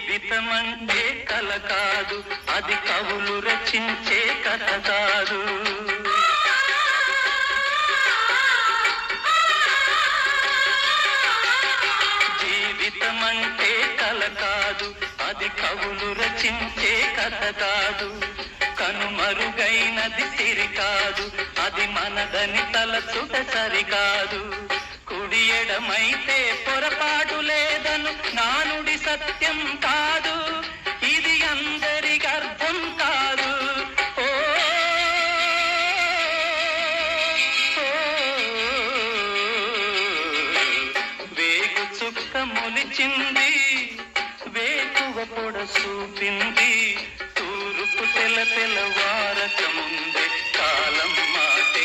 జీవితమంటే కల కాదు, అది కవులు రచించే కథ కాదు. జీవితమంటే కల కాదు, అది కవులు రచించే కథ కాదు. కనుమరుగైనది సిరి కాదు, అది మనదని తలచుట సరికాదు. కుడి ఎడమైతే పొరపాటు లేదను నానుడి సత్యం కాదు, ఇది అందరికి అర్థం కాదు. ఓ వేగు చుక్క మొలిచింది, వేకువ పొడ చూపింది, తూరుపు తెల తెలవారక ముందే కాలం మాట